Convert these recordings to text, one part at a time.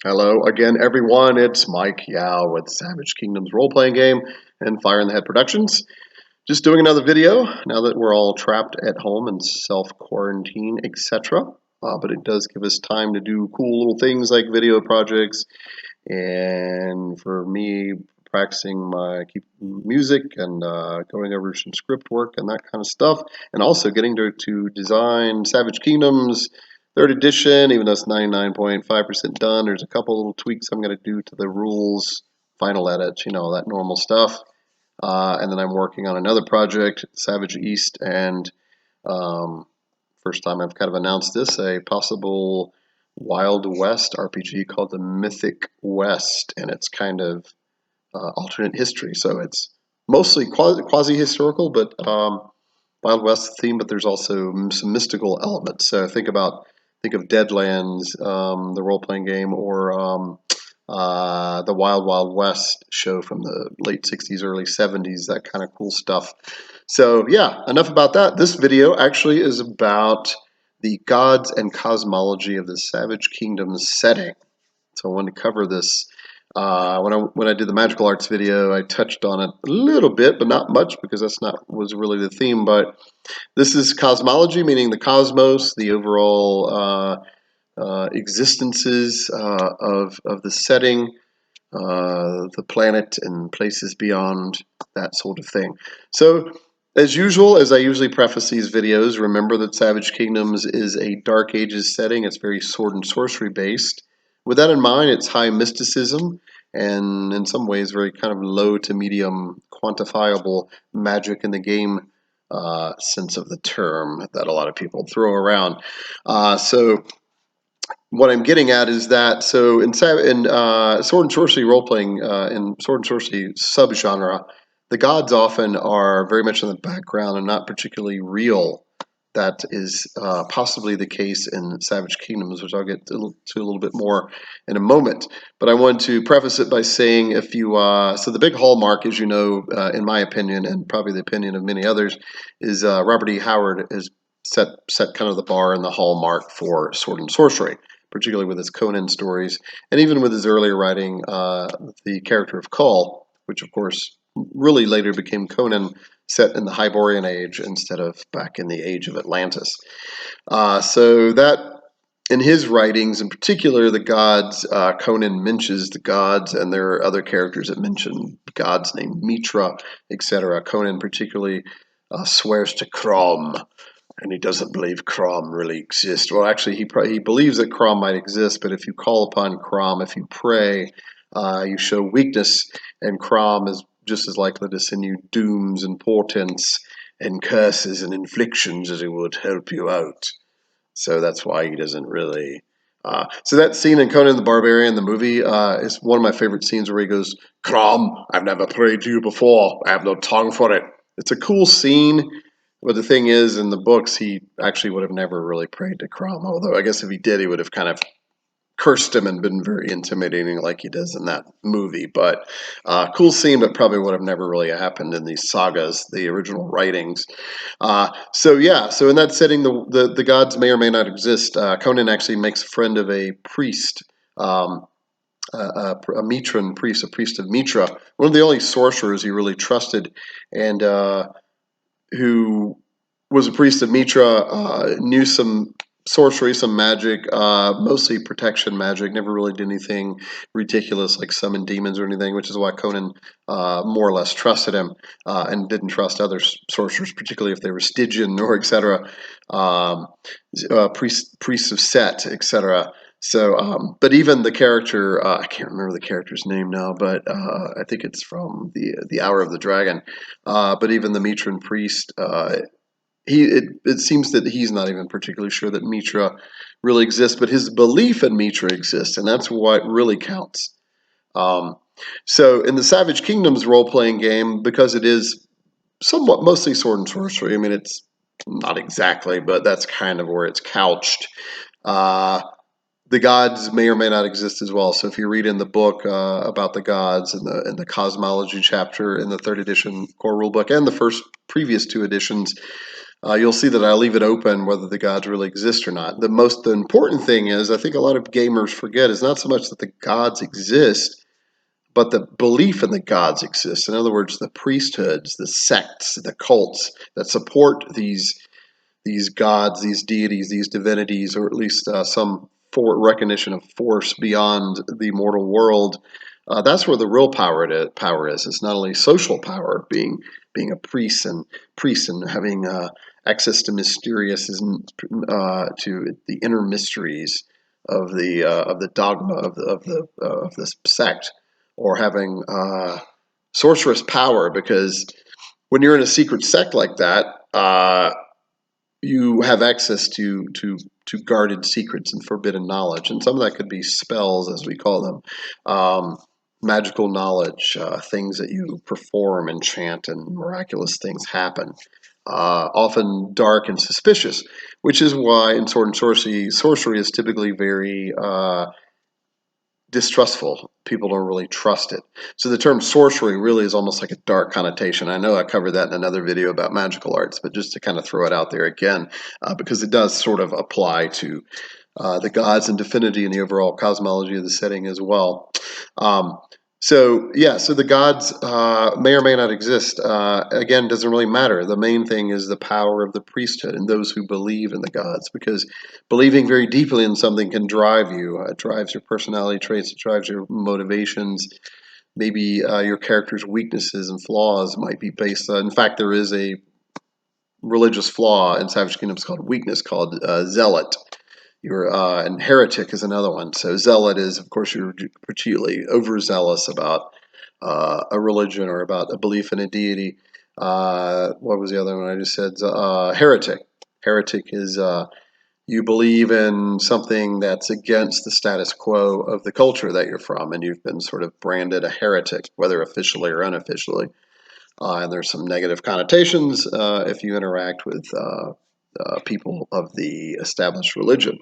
Hello again, everyone. It's Mike Yao with Savage Kingdoms role-playing game and Fire in the Head Productions. Just doing another video now that we're all trapped at home and self-quarantine, etc. But it does give us time to do cool little things like video projects, and for me, practicing my music and going over some script work and that kind of stuff, and also getting to design Savage Kingdoms third edition, even though it's 99.5% done. There's a couple little tweaks I'm going to do to the rules, final edits, that normal stuff. And then I'm working on another project, Savage East, and first time I've kind of announced this, a possible Wild West RPG called the Mythic West, and it's kind of alternate history. So it's mostly quasi-historical, but Wild West theme, but there's also some mystical elements. So think of Deadlands, the role-playing game, or the Wild Wild West show from the late 60s, early 70s, that kind of cool stuff. So yeah, enough about that. This video actually is about the gods and cosmology of the Savage Kingdom setting. So I wanted to cover this. When I did the magical arts video, I touched on it a little bit, but not much because was really the theme. But this is cosmology, meaning the cosmos, the overall existences of the setting, the planet, and places beyond, that sort of thing. So, as usual, as I usually preface these videos, remember that Savage Kingdoms is a Dark Ages setting. It's very sword and sorcery based. With that in mind, it's high mysticism and in some ways very kind of low to medium quantifiable magic in the game sense of the term that a lot of people throw around. So what I'm getting at is that in sword and sorcery role playing, in sword and sorcery subgenre, the gods often are very much in the background and not particularly real. That is possibly the case in Savage Kingdoms, which I'll get to a little bit more in a moment. But I want to preface it by saying, so the big hallmark, as you know, in my opinion, and probably the opinion of many others, is Robert E. Howard has set kind of the bar and the hallmark for sword and sorcery, particularly with his Conan stories, and even with his earlier writing, the character of Kull, which of course really later became Conan, set in the Hyborian Age instead of back in the Age of Atlantis. So that, in his writings, in particular, the gods, Conan mentions the gods, and there are other characters that mention gods named Mitra, etc. Conan particularly swears to Crom, and he doesn't believe Crom really exists. Well, actually, he believes that Crom might exist, but if you call upon Crom, if you pray, you show weakness, and Crom is just as likely to send you dooms and portents and curses and inflictions as he would help you out. So that's why he doesn't really. So that scene in Conan the Barbarian, the movie, is one of my favorite scenes where he goes, "Crom, I've never prayed to you before. I have no tongue for it." It's a cool scene, but the thing is, in the books, he actually would have never really prayed to Crom. Although I guess if he did, he would have kind of cursed him and been very intimidating like he does in that movie. But cool scene, but probably would have never really happened in these sagas, the original writings. So in that setting, the gods may or may not exist. Conan actually makes a friend of a priest, a Mitran priest, a priest of Mitra, one of the only sorcerers he really trusted, and who was a priest of Mitra, knew some sorcery, some magic, mostly protection magic, never really did anything ridiculous like summon demons or anything, which is why Conan more or less trusted him and didn't trust other sorcerers, particularly if they were Stygian or etc., priests of Set, etc. So, but even the character, I can't remember the character's name now, but I think it's from the Hour of the Dragon. But even the Mitran priest, it seems that he's not even particularly sure that Mitra really exists, but his belief in Mitra exists, and that's what really counts. So in the Savage Kingdoms role-playing game, because it is somewhat mostly sword and sorcery, I mean, it's not exactly, but that's kind of where it's couched. The gods may or may not exist as well. So if you read in the book about the gods in the Cosmology chapter in the third edition core rulebook and the previous two editions, you'll see that I leave it open whether the gods really exist or not. The important thing is, I think a lot of gamers forget, is not so much that the gods exist, but the belief in the gods exists. In other words, the priesthoods, the sects, the cults that support these gods, these deities, these divinities, or at least some recognition of force beyond the mortal world. That's where the real power is. It's not only social power, being a priest and having access to mysterious to the inner mysteries of the dogma of the sect, or having sorceress power. Because when you're in a secret sect like that, you have access to guarded secrets and forbidden knowledge, and some of that could be spells, as we call them, magical knowledge, things that you perform and chant, and miraculous things happen. Often dark and suspicious, which is why in sword and sorcery is typically very distrustful. People don't really trust it. So the term sorcery really is almost like a dark connotation. I know I covered that in another video about magical arts, but just to kind of throw it out there again, because it does sort of apply to the gods and divinity and the overall cosmology of the setting as well. So the gods may or may not exist. Again, doesn't really matter. The main thing is the power of the priesthood and those who believe in the gods, because believing very deeply in something can drive you. It drives your personality traits. It drives your motivations. Maybe your character's weaknesses and flaws might be based on. In fact, there is a religious flaw in Savage Kingdoms called weakness, called zealot. And heretic is another one. So zealot is, of course, you're particularly overzealous about a religion or about a belief in a deity. What was the other one I just said? Heretic. Heretic is you believe in something that's against the status quo of the culture that you're from, and you've been sort of branded a heretic, whether officially or unofficially. And there's some negative connotations if you interact with people of the established religion.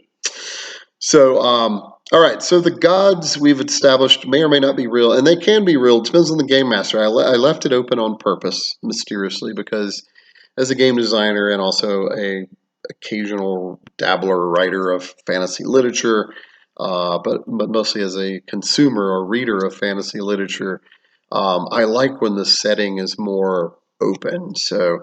So, all right. So the gods we've established may or may not be real, and they can be real. It depends on the game master. I left it open on purpose, mysteriously, because as a game designer and also a occasional dabbler writer of fantasy literature, but mostly as a consumer or reader of fantasy literature, I like when the setting is more open. So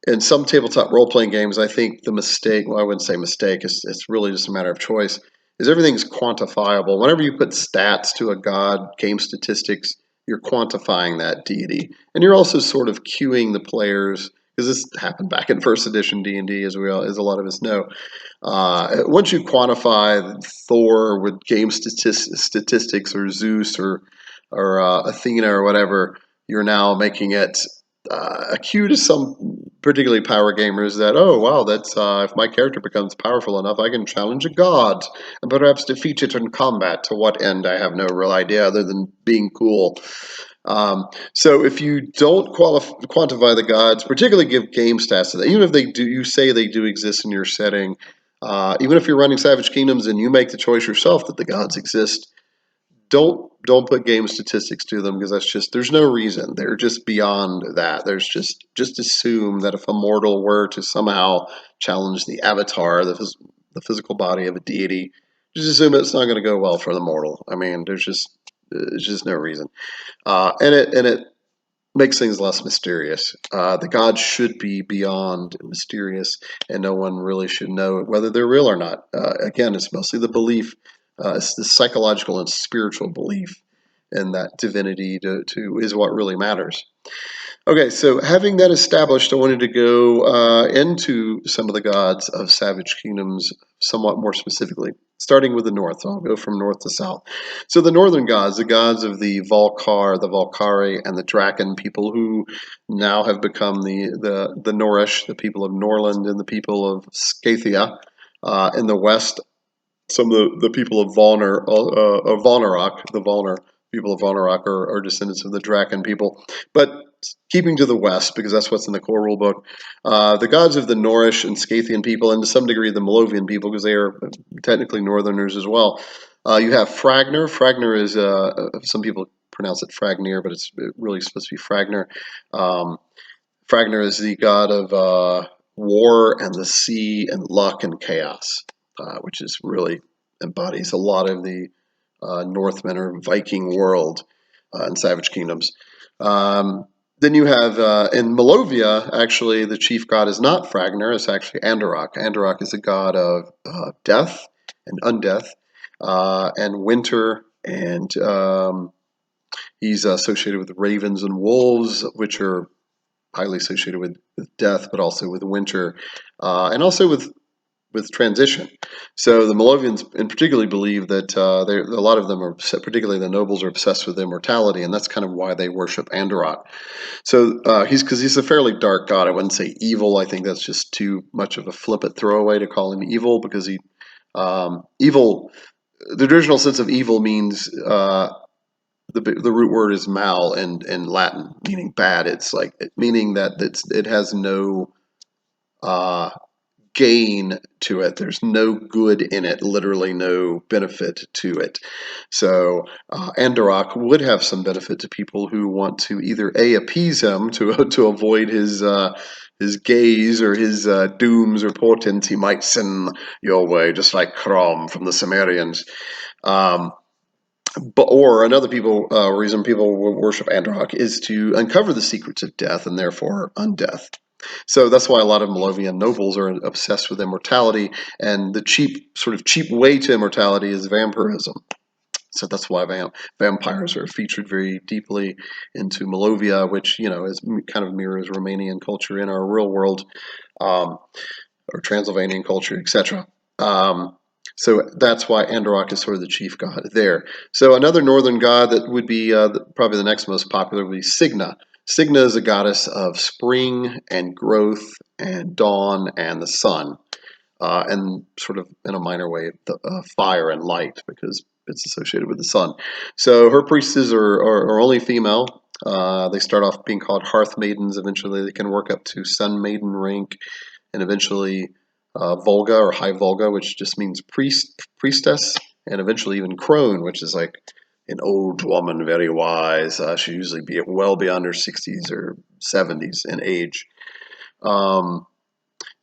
in some tabletop role-playing games, I think the mistake, well, I wouldn't say mistake, it's really just a matter of choice, is everything's quantifiable. Whenever you put stats to a god, game statistics, you're quantifying that deity. And you're also sort of cueing the players, because this happened back in first edition D&D, as a lot of us know. Once you quantify Thor with game statistics, or Zeus, or Athena, or whatever, you're now making it a cue to some particularly power gamers that, oh wow, that's if my character becomes powerful enough, I can challenge a god and perhaps defeat it in combat. To what end, I have no real idea other than being cool. So if you don't quantify the gods, particularly give game stats to that, even if they do, you say they do exist in your setting, even if you're running Savage Kingdoms and you make the choice yourself that the gods exist, don't put game statistics to them, because there's no reason. They're just beyond that. There's just assume that if a mortal were to somehow challenge the avatar, the physical body of a deity, just assume it's not going to go well for the mortal. I mean, there's just no reason, and it makes things less mysterious. The gods should be beyond mysterious, and no one really should know whether they're real or not. Again, it's mostly the belief. It's the psychological and spiritual belief in that divinity is what really matters. Okay, so having that established, I wanted to go into some of the gods of Savage Kingdoms somewhat more specifically, starting with the north. I'll go from north to south. So the northern gods, the gods of the Volcar, the Volcari, and the Draken people, who now have become the Norish, the people of Norland, and the people of Scathia in the west. Some of the people of Volnarok, the Volnar people of Volnarok are descendants of the Draken people. But keeping to the west, because that's what's in the core rulebook, the gods of the Norish and Scythian people, and to some degree the Malovian people, because they are technically northerners as well. You have Fragner. Fragner is, some people pronounce it Fragnir, but it's really supposed to be Fragner. Fragner is the god of war and the sea and luck and chaos, which is really embodies a lot of the Northmen or Viking world and Savage Kingdoms. Then you have in Melovia, actually, the chief god is not Fragner, it's actually Andorok. Andorok is a god of death and undeath and winter, and he's associated with ravens and wolves, which are highly associated with death, but also with winter, and also with transition. So the Melovians in particularly believe that a lot of them are, particularly the nobles, are obsessed with immortality, and that's kind of why they worship Andorok. So because he's a fairly dark god. I wouldn't say evil. I think that's just too much of a flippant throwaway to call him evil, because evil. The traditional sense of evil means the root word is mal in Latin, meaning bad. It's like meaning that it has no gain to it. There's no good in it, literally no benefit to it. So Andorok would have some benefit to people who want to either appease him to avoid his gaze or his dooms or portents he might send your way, just like Crom from the Sumerians. Or another reason people will worship Androck is to uncover the secrets of death and therefore undeath. So that's why a lot of Melovian nobles are obsessed with immortality, and the cheap way to immortality is vampirism. So that's why vampires are featured very deeply into Melovia, which is kind of mirrors Romanian culture in our real world, or Transylvanian culture, etc. So that's why Andorok is sort of the chief god there. So another northern god that would be probably the next most popular would be Signa. Signa is a goddess of spring and growth and dawn and the sun, and sort of in a minor way, fire and light, because it's associated with the sun. So her priestesses are only female. They start off being called hearth maidens. Eventually they can work up to sun maiden rank, and eventually Volga or High Volga, which just means priestess, and eventually even crone, which is like an old woman, very wise. She usually be well beyond her 60s or 70s in age.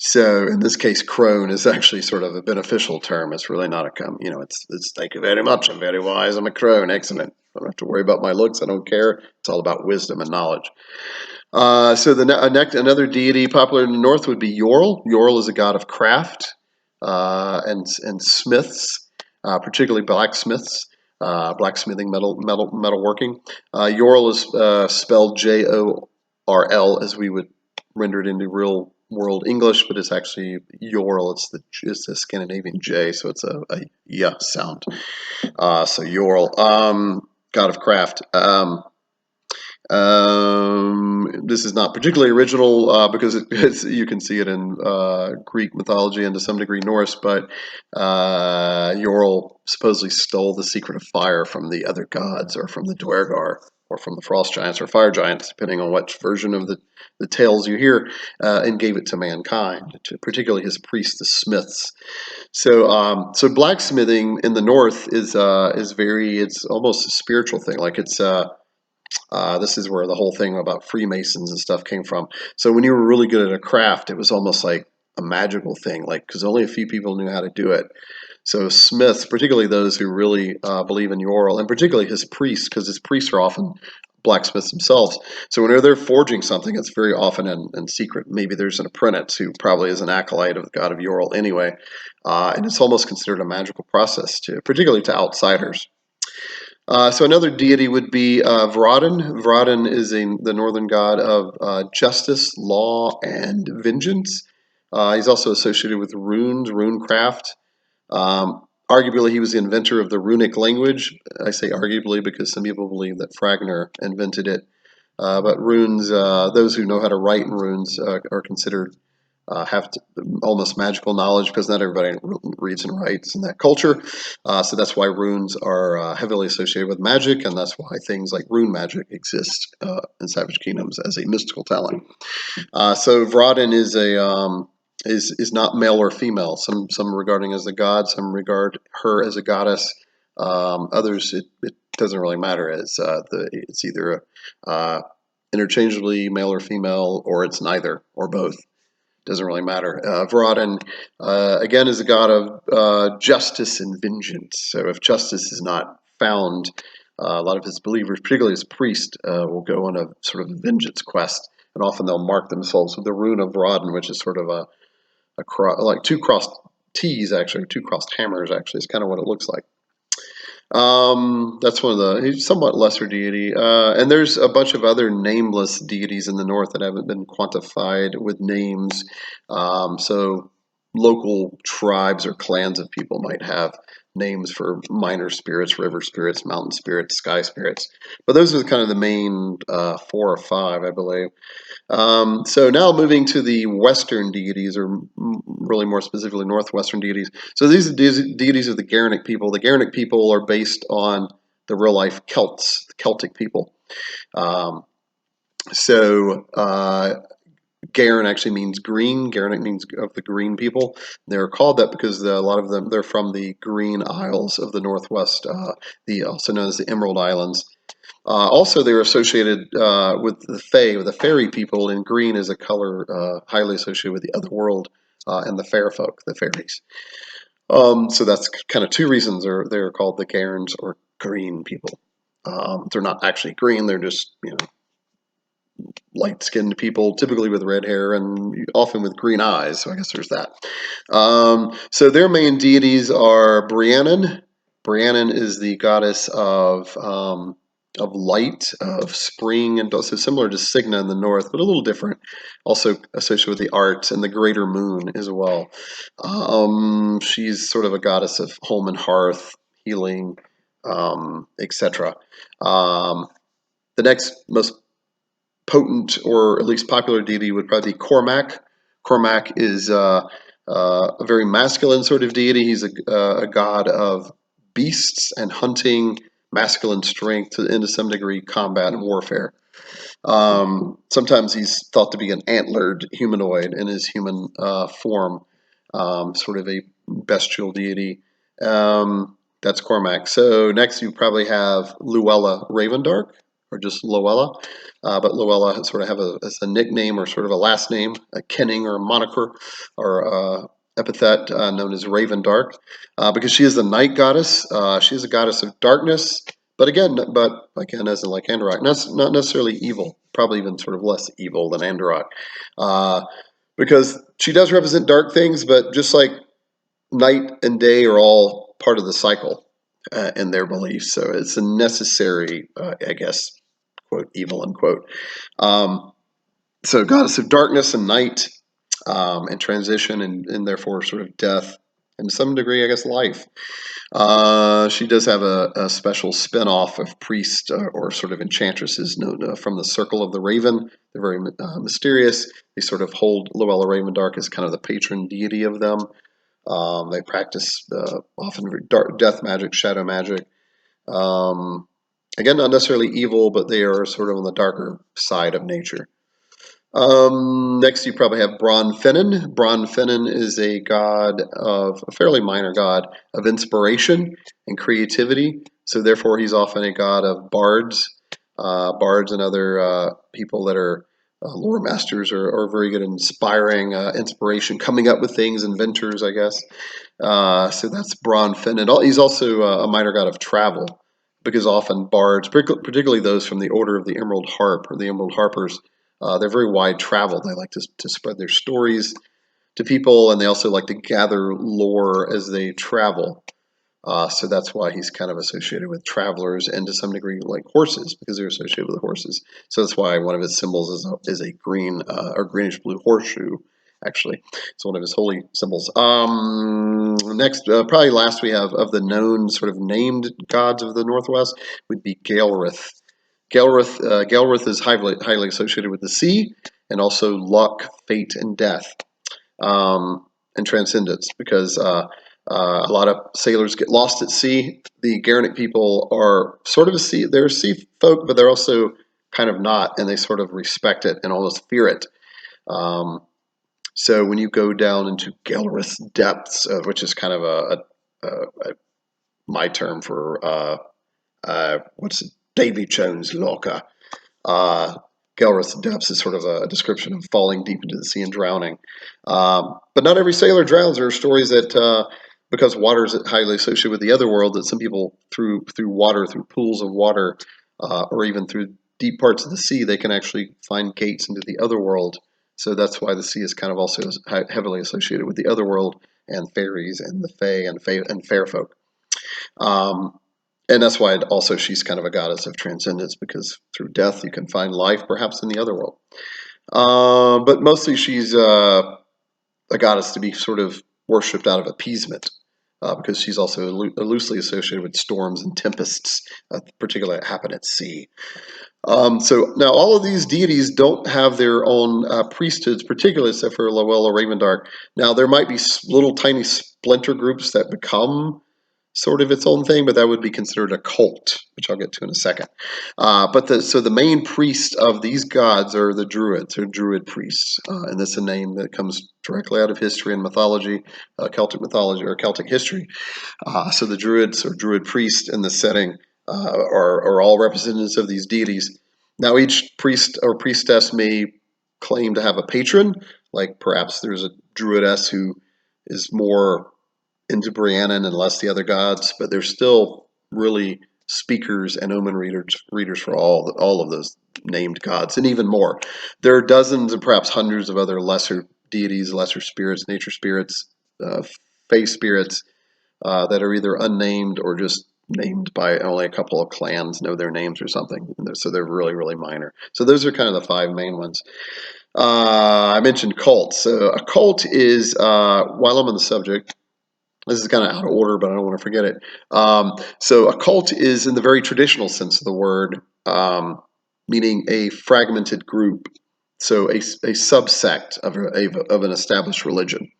So in this case, crone is actually sort of a beneficial term. It's really not it's thank you very much. I'm very wise. I'm a crone. Excellent. I don't have to worry about my looks. I don't care. It's all about wisdom and knowledge. So another deity popular in the north would be Ural. Ural is a god of craft and smiths, particularly blacksmiths, blacksmithing, metalworking. Ural is spelled Jorl, as we would render it into real world English, but it's actually Ural. It's the Scandinavian J, so it's a yeah sound. So Ural, god of craft. This is not particularly original because you can see it in Greek mythology and to some degree Norse, but Ural supposedly stole the secret of fire from the other gods, or from the Duergar, or from the frost giants or fire giants, depending on which version of the tales you hear, and gave it to mankind, particularly his priests, the smiths. So blacksmithing in the north is it's almost a spiritual thing. Like this is where the whole thing about Freemasons and stuff came from. So when you were really good at a craft, it was almost like a magical thing, like because only a few people knew how to do it. So smiths, particularly those who really believe in Ural, and particularly his priests, because his priests are often blacksmiths themselves. So whenever they're forging something, it's very often in secret. Maybe there's an apprentice who probably is an acolyte of the god of Ural anyway, and it's almost considered a magical process, particularly to outsiders. So another deity would be Vrodin. Vrodin is the northern god of justice, law, and vengeance. He's also associated with runes, runecraft. Arguably, he was the inventor of the runic language. I say arguably because some people believe that Fragner invented it. But runes, those who know how to write in runes are considered have almost magical knowledge, because not everybody reads and writes in that culture. So that's why runes are heavily associated with magic, and that's why things like rune magic exist in Savage Kingdoms as a mystical talent. So Vrodin is not male or female. Some regarding as a god, some regard her as a goddess. Others it doesn't really matter. It's either interchangeably male or female, or it's neither or both. doesn't really matter. Wherein, again, is a god of justice and vengeance. So if justice is not found, a lot of his believers, particularly his priest, will go on a sort of vengeance quest, and often they'll mark themselves with the rune of Wherein, which is sort of like two crossed T's, actually, two crossed hammers, actually, is kind of what it looks like. That's one of the, he's somewhat lesser deity. And there's a bunch of other nameless deities in the north that haven't been quantified with names. So local tribes or clans of people might have names for minor spirits, river spirits, mountain spirits, sky spirits. But those are kind of the main 4 or 5, I believe. So now moving to the Western deities, or really more specifically Northwestern deities. So these are deities of the Gerenuk people. The Gerenuk people are based on the real-life Celts, the Celtic people. Garen actually means green. Gerenuk means of the green people. They're called that because a lot of them, they're from the Green Isles of the Northwest, also known as the Emerald Islands. Also, they were associated with the Fae, with the fairy people, and green is a color highly associated with the Otherworld and the fair folk, the fairies. So that's kind of 2 reasons they're called the Garens or green people. They're not actually green; they're just light-skinned people, typically with red hair and often with green eyes. So I guess there's that. So their main deities are Briannon. Briannon is the goddess of light, of spring, and also similar to Cygna in the north, but a little different. Also associated with the arts and the greater moon as well. She's sort of a goddess of home and hearth, healing, etc. The next most potent or at least popular deity would probably be Cormac. Cormac is a very masculine sort of deity. He's a god of beasts and hunting, masculine strength, and to some degree combat and warfare. Sometimes he's thought to be an antlered humanoid in his human form, sort of a bestial deity. That's Cormac. So next you probably have Luella Ravendark, or just Luella. But Luella sort of have as a nickname or sort of a last name, a kenning or a moniker or epithet known as Ravendark, because she is the night goddess. She is a goddess of darkness, but again, as in like Androck, not necessarily evil, probably even sort of less evil than Androck, because she does represent dark things, but just like night and day are all part of the cycle in their beliefs, so it's a necessary, I guess, quote, evil, unquote. So goddess of darkness and night, and transition, and therefore sort of death, and to some degree, I guess, life. She does have a special spin-off of priest or sort of enchantresses known from the Circle of the Raven. They're very mysterious. They sort of hold Luella Ravendark as kind of the patron deity of them. They practice often death magic, shadow magic. Again, not necessarily evil, but they are sort of on the darker side of nature. Next, you probably have Bronfinnan. Bronfinnan is a fairly minor god of inspiration and creativity. So therefore, he's often a god of bards, and other people that are lore masters or very good at inspiring inspiration, coming up with things, inventors, I guess. So that's Bronfinnan. He's also a minor god of travel, because often bards, particularly those from the Order of the Emerald Harp or the Emerald Harpers, they're very wide traveled. They like to spread their stories to people, and they also like to gather lore as they travel. So that's why he's kind of associated with travelers, and to some degree like horses, because they're associated with horses. So that's why one of his symbols is a green or greenish blue horseshoe. Actually, it's one of his holy symbols. Next, probably last, we have of the known sort of named gods of the Northwest would be Galrith. Galrith is highly associated with the sea, and also luck, fate, and death, and transcendence, because a lot of sailors get lost at sea. The Gerenuk people are sort of they're sea folk, but they're also kind of not, and they sort of respect it and almost fear it. So when you go down into Galrith's depths, which is kind of my term for what's it? Davy Jones' locker. Gelrith's depths is sort of a description of falling deep into the sea and drowning. But not every sailor drowns. There are stories that because water is highly associated with the otherworld, that some people through water, through pools of water, or even through deep parts of the sea, they can actually find gates into the otherworld. So that's why the sea is kind of also heavily associated with the otherworld and fairies and the fae and fair folk. And that's why also she's kind of a goddess of transcendence, because through death you can find life, perhaps in the other world. But mostly she's a goddess to be sort of worshipped out of appeasement, because she's also loosely associated with storms and tempests, particularly that happen at sea. So now all of these deities don't have their own priesthoods, particularly except for Lowell or Ravendark. Now there might be little tiny splinter groups that become sort of its own thing, but that would be considered a cult, which I'll get to in a second. So the main priests of these gods are the Druids, or Druid priests, and that's a name that comes directly out of history and mythology, Celtic mythology or Celtic history. So the Druids or Druid priests in this setting are all representatives of these deities. Now each priest or priestess may claim to have a patron, like perhaps there's a druidess who is more into Briannon and less the other gods, but they're still really speakers and omen readers for all of those named gods, and even more. There are dozens and perhaps hundreds of other lesser deities, lesser spirits, nature spirits, fae spirits that are either unnamed or just named by only a couple of clans know their names or something. So they're really, really minor. So those are kind of the five main ones. I mentioned cults. So a cult is, while I'm on the subject, this is kind of out of order, but I don't want to forget it. So a cult is, in the very traditional sense of the word, meaning a fragmented group. So a subsect of an established religion.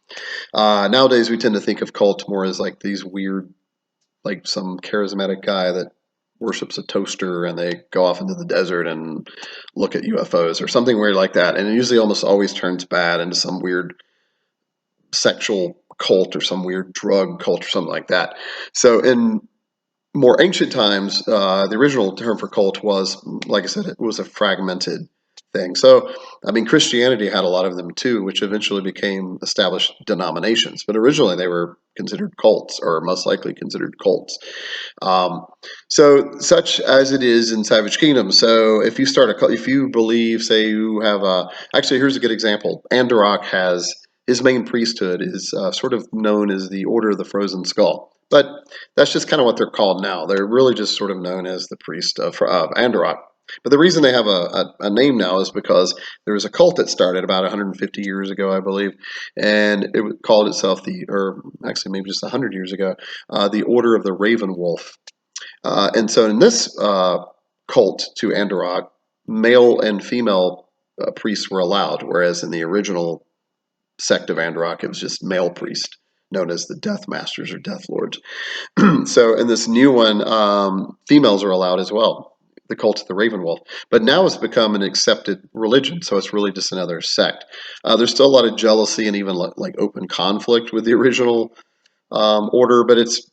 Nowadays, we tend to think of cult more as like these weird, like some charismatic guy that worships a toaster and they go off into the desert and look at UFOs or something weird like that. And it usually almost always turns bad into some weird sexual cult or some weird drug cult or something like that. So in more ancient times, the original term for cult was, like I said, it was a fragmented thing. So, I mean, Christianity had a lot of them too, which eventually became established denominations. But originally they were considered cults, or most likely considered cults. So, such as it is in Savage Kingdom. So, if you start a cult, if you believe, say, you have a, actually, here's a good example. Andorok has, his main priesthood is sort of known as the Order of the Frozen Skull. But that's just kind of what they're called now. They're really just sort of known as the priest of Andorok. But the reason they have a name now is because there was a cult that started about 150 years ago, I believe, and it called itself or actually maybe just 100 years ago, the Order of the Raven Wolf. And so in this cult to Andorok, male and female priests were allowed, whereas in the original sect of Andorok, it was just male priests, known as the Death Masters or Death Lords. So in this new one, females are allowed as well, the cult of the Raven Wolf. But now it's become an accepted religion, so it's really just another sect. There's still a lot of jealousy and even like open conflict with the original order, but it's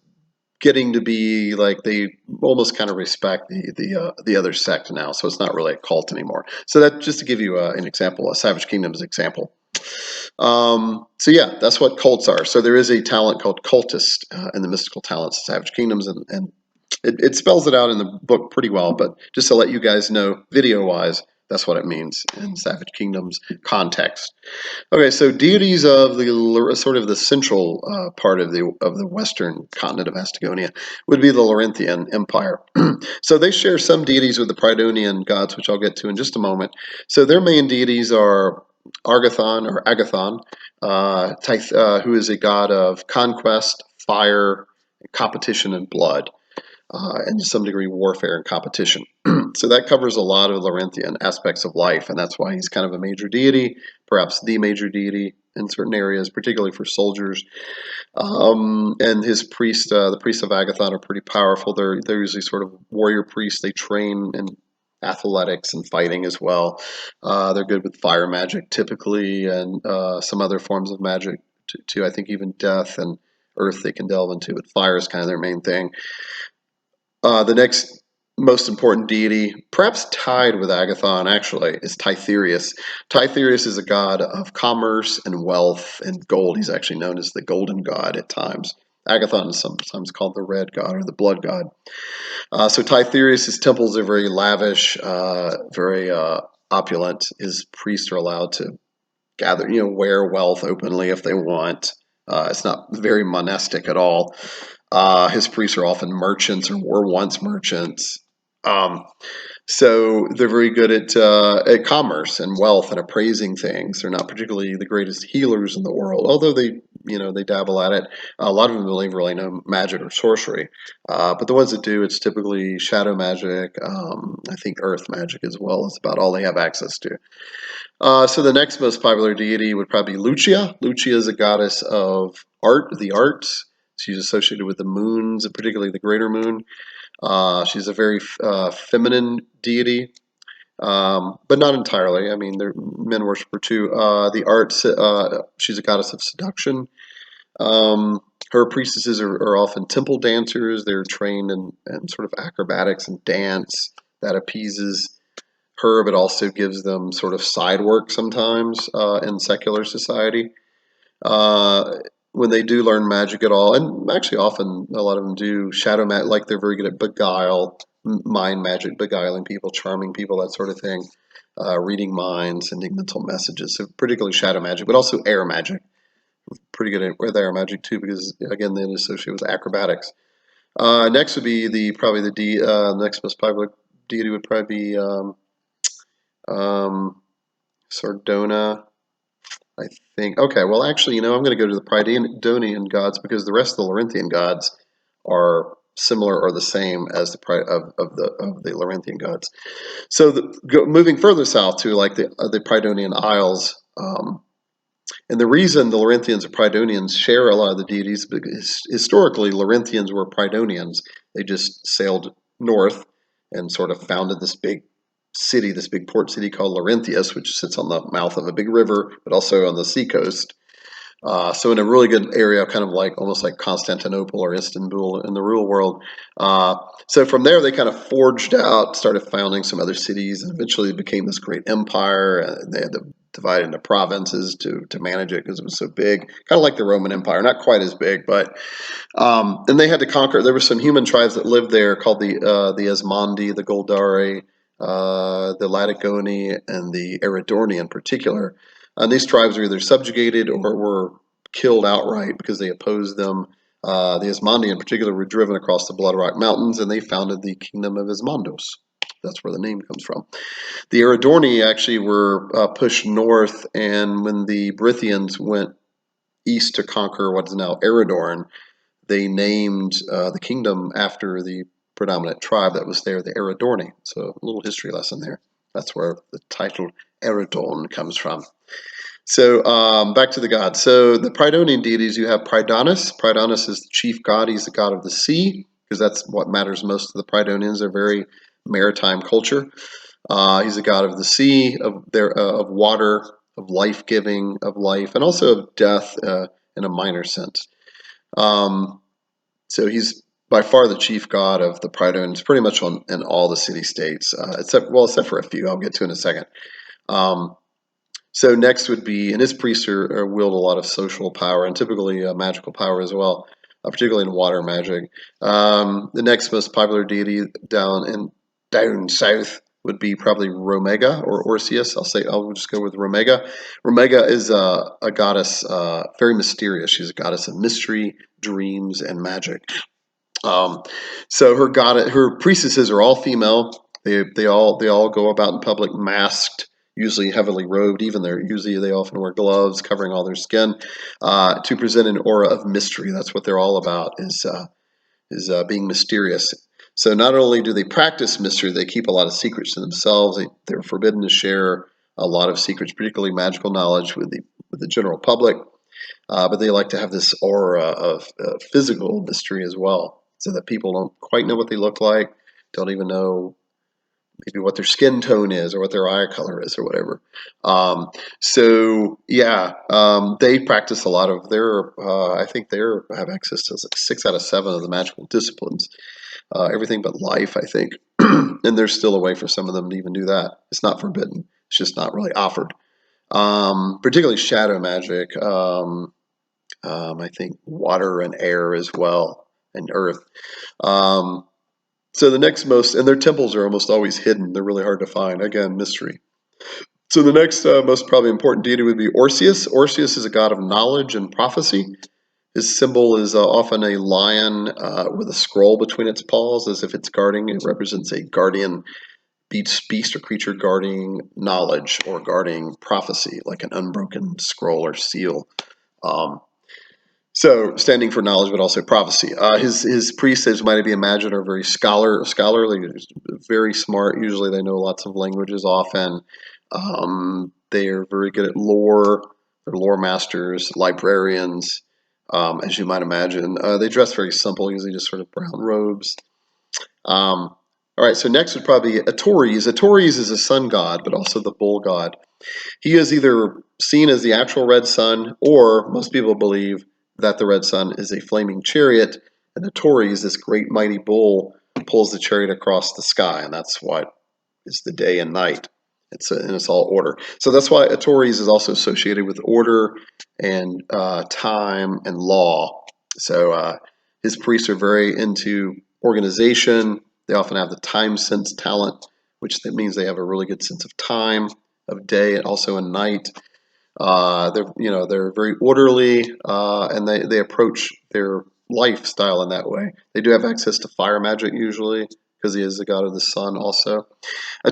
getting to be like they almost kind of respect the other sect now, so it's not really a cult anymore. So that, just to give you an example, a Savage Kingdoms example. So yeah, that's what cults are. So there is a talent called cultist in the mystical talents of Savage Kingdoms, and it spells it out in the book pretty well. But just to let you guys know, video-wise, that's what it means in Savage Kingdoms context. Okay, so deities of the sort of the central part of the western continent of Astagonia would be the Laurenthian Empire. So they share some deities with the Pridonian gods, which I'll get to in just a moment. So their main deities are Argathon or Agathon, who is a god of conquest, fire, competition, and blood, and to some degree warfare and competition. So that covers a lot of Laurenthian aspects of life, and that's why he's kind of a major deity, perhaps the major deity in certain areas, particularly for soldiers. And his priest, the priests of Agathon, are pretty powerful. They're usually sort of warrior priests. They train in athletics and fighting as well. They're good with fire magic typically, and some other forms of magic too. I think even death and earth they can delve into, but fire is kind of their main thing. The next most important deity, perhaps tied with Agathon actually, is Titherius. Titherius is a god of commerce and wealth and gold. He's actually known as the golden god at times. Agathon is sometimes called the red god or the blood god. So Titherius' temples are very lavish, very opulent. His priests are allowed to gather, wear wealth openly if they want. It's not very monastic at all. His priests are often merchants or were once merchants. Um, so they're very good at commerce and wealth and appraising things. They're not particularly the greatest healers in the world, although they dabble at it. A lot of them don't even really know magic or sorcery. But the ones that do, it's typically shadow magic. I think earth magic as well is about all they have access to. So the next most popular deity would probably be Lucia. Lucia is a goddess of art, the arts. She's associated with the moons, particularly the greater moon. She's a very feminine deity, but not entirely. I mean, men worship her too. The arts, she's a goddess of seduction. Her priestesses are often temple dancers. They're trained in sort of acrobatics and dance that appeases her, but also gives them sort of side work sometimes in secular society. Uh, when they do learn magic at all, and actually often a lot of them do shadow magic, like they're very good at beguile, mind magic, beguiling people, charming people, that sort of thing, reading minds, sending mental messages. So particularly shadow magic, but also air magic. Pretty good with air magic too, because again, they associate with acrobatics. Next would be probably the next most popular deity would probably be um, Sardona. I think. Okay, well, actually, I'm going to go to the Pridonian gods because the rest of the Laurentian gods are similar or the same as the Laurentian gods. So, moving further south to like the Pridonian Isles, and the reason the Laurentians and Pridonians share a lot of the deities because historically Laurentians were Pridonians. They just sailed north and sort of founded this big city, this big port city called Laurentius, which sits on the mouth of a big river, but also on the seacoast. So in a really good area, kind of like almost like Constantinople or Istanbul in the real world. So from there, they kind of forged out, started founding some other cities, and eventually it became this great empire. And they had to divide into provinces to manage it because it was so big, kind of like the Roman Empire, not quite as big, but and they had to conquer. There were some human tribes that lived there called the Esmondi, the Goldari, the Latigoni, and the Eridorni in particular. And these tribes were either subjugated or were killed outright because they opposed them. The Esmondi in particular were driven across the Blood Rock Mountains, and they founded the Kingdom of Esmondos. That's where the name comes from. The Eridorni actually were pushed north, and when the Brithians went east to conquer what is now Eridorn, they named the kingdom after the predominant tribe that was there, the Eridorni. So a little history lesson there. That's where the title Eridorn comes from. So back to the gods. So the Pridonian deities, you have Pridonus. Pridonus is the chief god. He's the god of the sea, because that's what matters most to the Pridonians. They're very maritime culture. He's a god of the sea, of water, of life giving, of life, and also of death in a minor sense. So he's by far the chief god of the Pridonians, pretty much in all the city states, except for a few I'll get to in a second. So next would be, and his priests wield a lot of social power and typically magical power as well, particularly in water magic. The next most popular deity down south would be probably Romega or Orpheus. I'll just go with Romega. Romega is a goddess, very mysterious. She's a goddess of mystery, dreams, and magic. So her priestesses are all female. They all go about in public masked, usually heavily robed. They often wear gloves covering all their skin to present an aura of mystery. That's what they're all about is being mysterious. So not only do they practice mystery, they keep a lot of secrets to themselves. They're forbidden to share a lot of secrets, particularly magical knowledge, with the general public. But they like to have this aura of physical mystery as well, so that people don't quite know what they look like, don't even know maybe what their skin tone is or what their eye color is or whatever. They practice a lot of their. I think they have access to 6 out of 7 of the magical disciplines. everything but life, I think. And there's still a way for some of them to even do that. It's not forbidden. It's just not really offered. Particularly shadow magic. I think water and air as well, and earth. So the next most, and their temples are almost always hidden. They're really hard to find. Again, mystery. So the next most probably important deity would be Orpheus. Orpheus is a god of knowledge and prophecy. His symbol is often a lion with a scroll between its paws, as if it's guarding. It represents a guardian beast or creature guarding knowledge or guarding prophecy, like an unbroken scroll or seal. So standing for knowledge, but also prophecy. His priests, as might be imagined, are very scholarly, very smart. Usually, they know lots of languages. Often, they are very good at lore. They're lore masters, librarians, as you might imagine. They dress very simple, usually just sort of brown robes. All right. So next would probably be Tories. Tories is a sun god, but also the bull god. He is either seen as the actual red sun, or most people believe that the red sun is a flaming chariot, and the Tories, this great mighty bull, pulls the chariot across the sky, and that's what is the day and night. And it's all order. So that's why Tories is also associated with order and time and law. So his priests are very into organization. They often have the time sense talent, which that means they have a really good sense of time, of day, and also in night. They're very orderly, and they approach their lifestyle in that way. They do have access to fire magic usually, because he is the god of the sun also.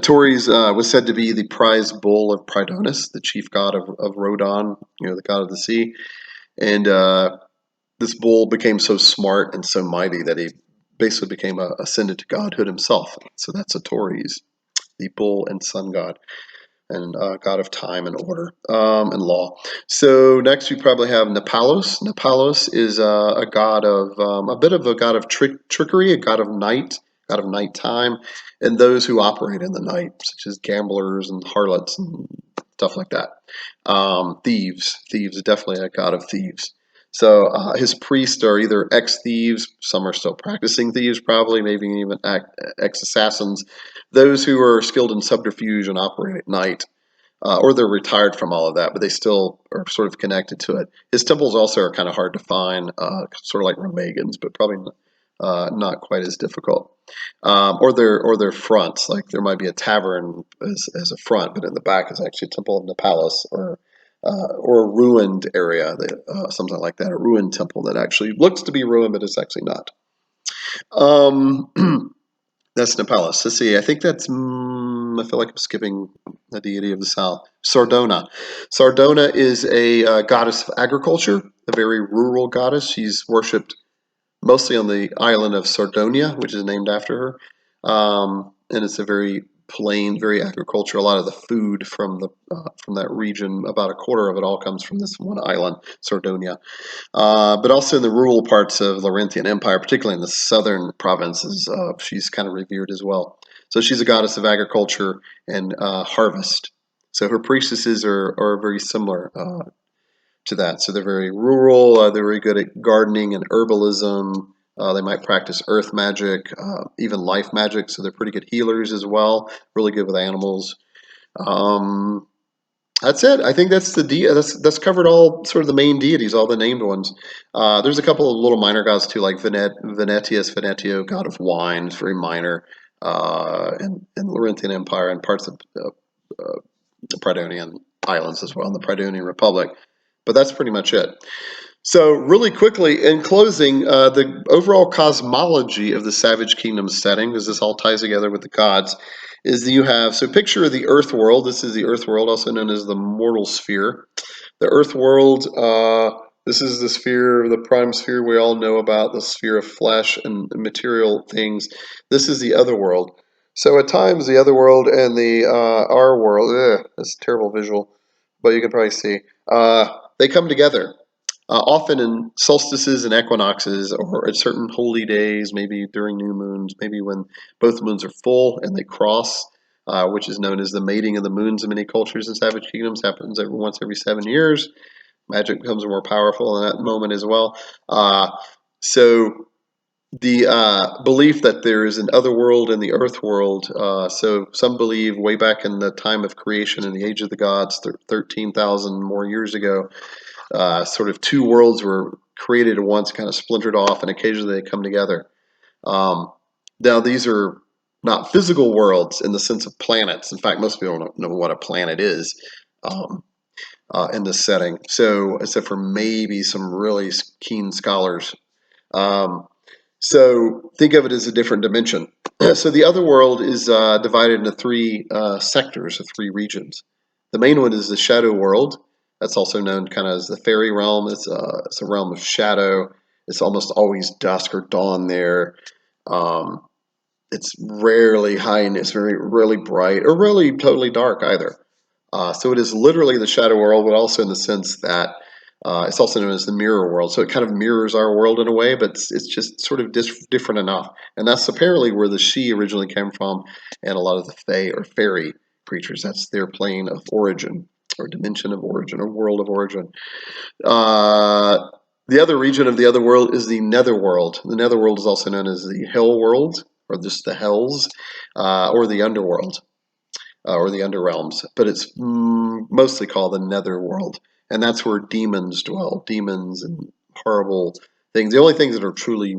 Tories was said to be the prize bull of Pridonis, the chief god of Rodon, the god of the sea. And this bull became so smart and so mighty that he basically became ascended to godhood himself. So that's Tories, the bull and sun god, and god of time and order and law. So next we probably have Nopales. Nopales is a god of a bit of a god of trickery, a god of night, god of nighttime, and those who operate in the night, such as gamblers and harlots and stuff like that. Thieves is definitely a god of thieves. So his priests are either ex-thieves, some are still practicing thieves probably, maybe even ex-assassins, those who are skilled in subterfuge and operate at night, or they're retired from all of that, but they still are sort of connected to it. His temples also are kind of hard to find, sort of like Remagan's, but probably not quite as difficult. Or their fronts, like there might be a tavern as a front, but in the back is actually a temple of Nopales, or a ruined area, something like that, a ruined temple that actually looks to be ruined, but it's actually not. That's Nopales. Let's see. I think that's. I feel like I'm skipping the deity of the south. Sardona. Sardona is a goddess of agriculture, a very rural goddess. She's worshipped mostly on the island of Sardonia, which is named after her. And it's a very plain, very agricultural. A lot of the food from that region, about a quarter of it all comes from this one island, Sardonia. But also in the rural parts of Laurentian Empire, particularly in the southern provinces, she's kind of revered as well. So she's a goddess of agriculture and harvest. So her priestesses are very similar to that. So they're very rural. They're very good at gardening and herbalism. They might practice earth magic, even life magic. So they're pretty good healers as well. Really good with animals. That's it. I think that's that's covered all sort of the main deities, all the named ones. There's a couple of little minor gods too, like Venetio, god of wine, is very minor, in Laurentian Empire and parts of the Pridonian Islands as well, in the Pridonian Republic. But that's pretty much it. So really quickly, in closing, the overall cosmology of the Savage Kingdom setting, because this all ties together with the gods, is that you have, so picture the Earth world. This is the Earth world, also known as the mortal sphere. The Earth world, this is the sphere, the prime sphere we all know about, the sphere of flesh and material things. This is the other world. So at times, the other world and the our world, that's a terrible visual, but you can probably see, they come together. Often in solstices and equinoxes, or at certain holy days, maybe during new moons, maybe when both moons are full and they cross, which is known as the mating of the moons in many cultures and savage kingdoms, happens once every 7 years. Magic becomes more powerful in that moment as well. So the belief that there is an other world and the earth world. So some believe way back in the time of creation in the age of the gods, 13,000 more years ago, sort of two worlds were created at once, kind of splintered off, and occasionally they come together. Now, these are not physical worlds in the sense of planets. In fact, most people don't know what a planet is in this setting. So, except for maybe some really keen scholars. Um, so, think of it as a different dimension. So, the other world is divided into three sectors or three regions. The main one is the shadow world. That's also known kind of as the fairy realm. It's a realm of shadow. It's almost always dusk or dawn there. Um, it's rarely high and it's very really bright or really totally dark either. So it is literally the shadow world, but also in the sense that it's also known as the mirror world. So it kind of mirrors our world in a way, but it's just sort of different enough. And that's apparently where the She originally came from, and a lot of the Fae or fairy creatures. That's their plane of origin, or dimension of origin, or world of origin. Uh, the other region of the other world is the Nether World. The Nether World is also known as the Hell World, or just the Hells, or the Underworld, or the Underrealms. But it's mostly called the Nether World, and that's where demons dwell. Demons and horrible things. The only things that are truly,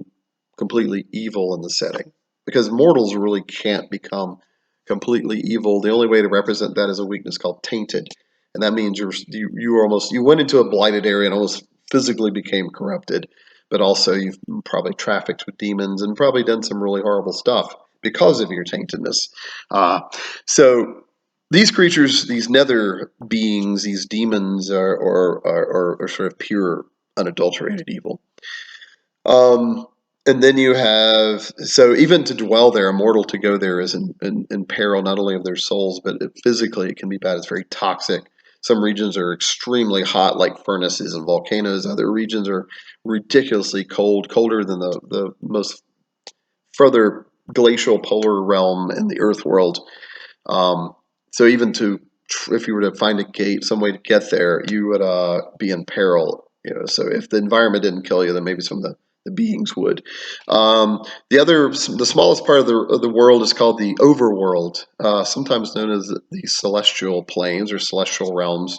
completely evil in the setting, because mortals really can't become completely evil. The only way to represent that is a weakness called tainted, and that means you went into a blighted area and almost physically became corrupted, but also you've probably trafficked with demons and probably done some really horrible stuff because of your taintedness. Uh, so these creatures, these nether beings, these demons are sort of pure, unadulterated evil. Um, and then you have, so even to dwell there, immortal to go there is in peril not only of their souls, but physically it can be bad. It's very toxic. Some regions are extremely hot, like furnaces and volcanoes. Other regions are ridiculously cold, colder than the most further glacial polar realm in the Earth world. So even if you were to find a gate, some way to get there, you would be in peril. So if the environment didn't kill you, then maybe some of the beings would. The smallest part of the world is called the Overworld, sometimes known as the celestial planes or celestial realms,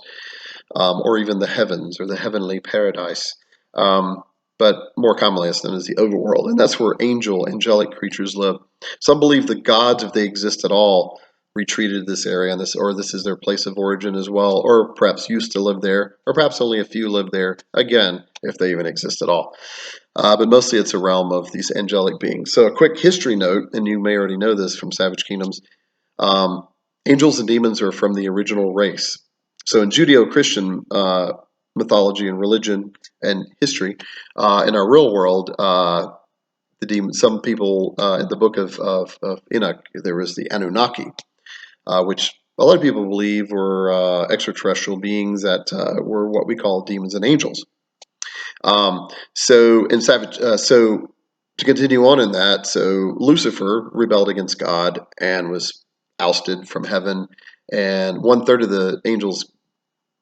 or even the heavens or the heavenly paradise. But more commonly, it's known as the Overworld, and that's where angelic creatures live. Some believe the gods, if they exist at all, retreated to this area, and this is their place of origin as well, or perhaps used to live there, or perhaps only a few live there. Again, if they even exist at all. But mostly, it's a realm of these angelic beings. So, a quick history note, and you may already know this from Savage Kingdoms. Um, Angels and demons are from the original race. So in Judeo-Christian mythology and religion and history, in our real world, the demons. Some people in the book of Enoch, there was the Anunnaki, which a lot of people believe were extraterrestrial beings that were what we call demons and angels. So to continue on in that, so Lucifer rebelled against God and was ousted from heaven, and 1/3 of the angels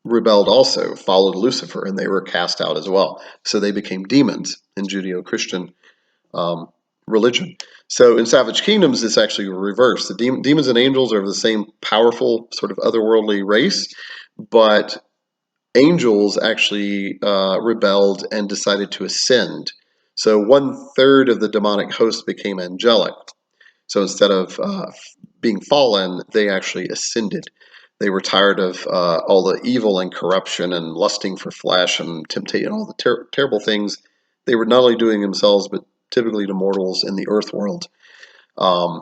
rebelled also, followed Lucifer, and they were cast out as well. So they became demons in Judeo-Christian um, religion. So in Savage Kingdoms, it's actually reversed. The demons and angels are of the same powerful, sort of otherworldly race, but angels actually rebelled and decided to ascend. So 1/3 of the demonic host became angelic. So instead of being fallen, they actually ascended. They were tired of all the evil and corruption and lusting for flesh and temptation, all the terrible things they were not only doing themselves, but typically to mortals in the earth world. Um,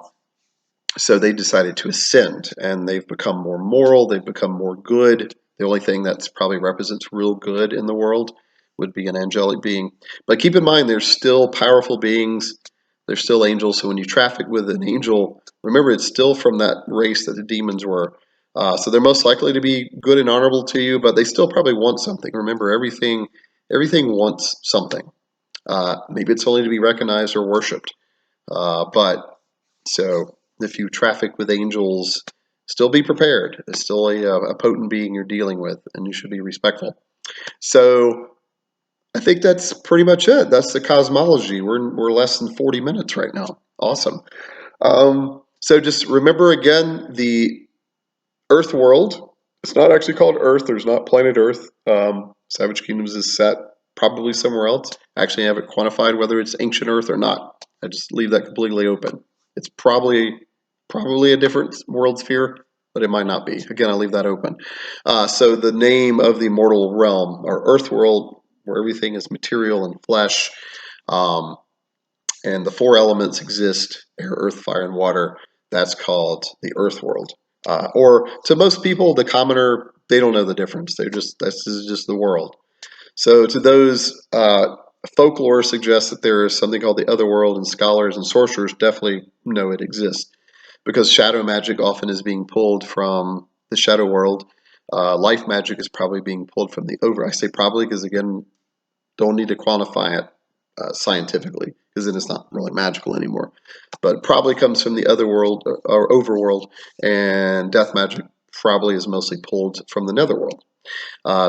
so they decided to ascend, and they've become more moral, they've become more good. The only thing that's probably represents real good in the world would be an angelic being. But keep in mind, they're still powerful beings, they're still angels. So when you traffic with an angel, remember it's still from that race that the demons were. So they're most likely to be good and honorable to you, but they still probably want something. Remember, everything wants something. Maybe it's only to be recognized or worshipped. But so if you traffic with angels, still be prepared. It's still a potent being you're dealing with, and you should be respectful. So I think that's pretty much it. That's the cosmology. We're less than 40 minutes right now. Awesome. So just remember again the Earth world. It's not actually called Earth. There's not planet Earth. Savage Kingdoms is set probably somewhere else. I actually haven't quantified whether it's ancient Earth or not. I just leave that completely open. It's probably a different world sphere, but it might not be. Again, I leave that open. So the name of the Immortal Realm, or Earth world, where everything is material and flesh, um, and the four elements exist: air, earth, fire, and water. That's called the Earth world. Or to most people, the commoner, they don't know the difference. This is just the world. So to those, folklore suggests that there is something called the other world, and scholars and sorcerers definitely know it exists because shadow magic often is being pulled from the shadow world. Life magic is probably being pulled from the over. I say probably because, again, don't need to quantify it scientifically because then it's not really magical anymore. But probably comes from the other world or overworld, and death magic probably is mostly pulled from the nether world.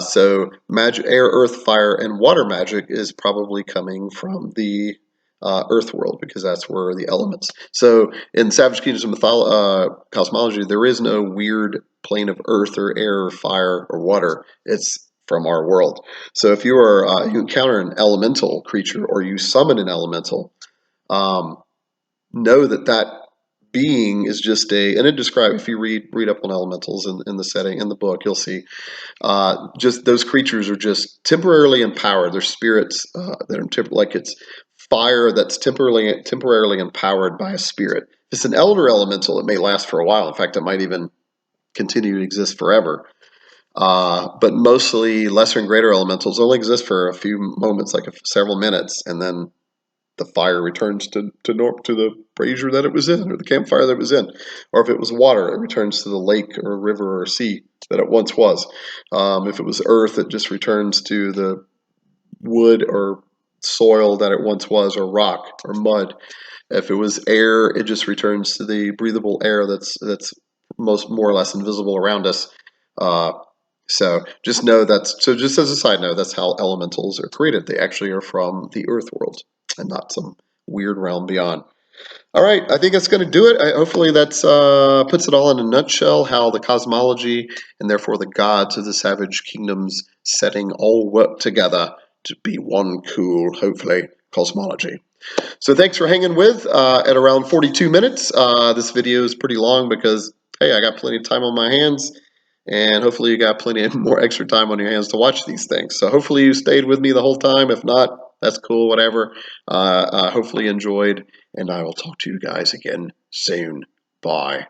So magic, air, earth, fire, and water magic is probably coming from the earth world because that's where the elements. So in Savage Kingdoms cosmology, there is no weird plane of earth or air or fire or water. It's from our world. So if you are you encounter an elemental creature or you summon an elemental, um, know that that being is just and it describes, if you read up on elementals in the setting in the book, you'll see just those creatures are just temporarily empowered. They're spirits that are like it's fire that's temporarily empowered by a spirit. If it's an elder elemental, it may last for a while. In fact, it might even continue to exist forever. But mostly lesser and greater elementals only exist for a few moments, like several minutes, and then the fire returns to the brazier that it was in, or the campfire that it was in. Or if it was water, it returns to the lake or river or sea that it once was. If it was earth, it just returns to the wood or soil that it once was, or rock or mud. If it was air, it just returns to the breathable air that's more or less invisible around us. Uh, so just know so just as a side note, that's how elementals are created. They actually are from the earth world and not some weird realm beyond. All right, I think that's going to do it. Hopefully that's puts it all in a nutshell, how the cosmology and therefore the gods of the Savage Kingdoms setting all work together to be one cool, hopefully, cosmology. So thanks for hanging with at around 42 minutes. This video is pretty long because, hey, I got plenty of time on my hands, and hopefully you got plenty of more extra time on your hands to watch these things. So hopefully you stayed with me the whole time. If not, that's cool, whatever. Hopefully you enjoyed, and I will talk to you guys again soon. Bye.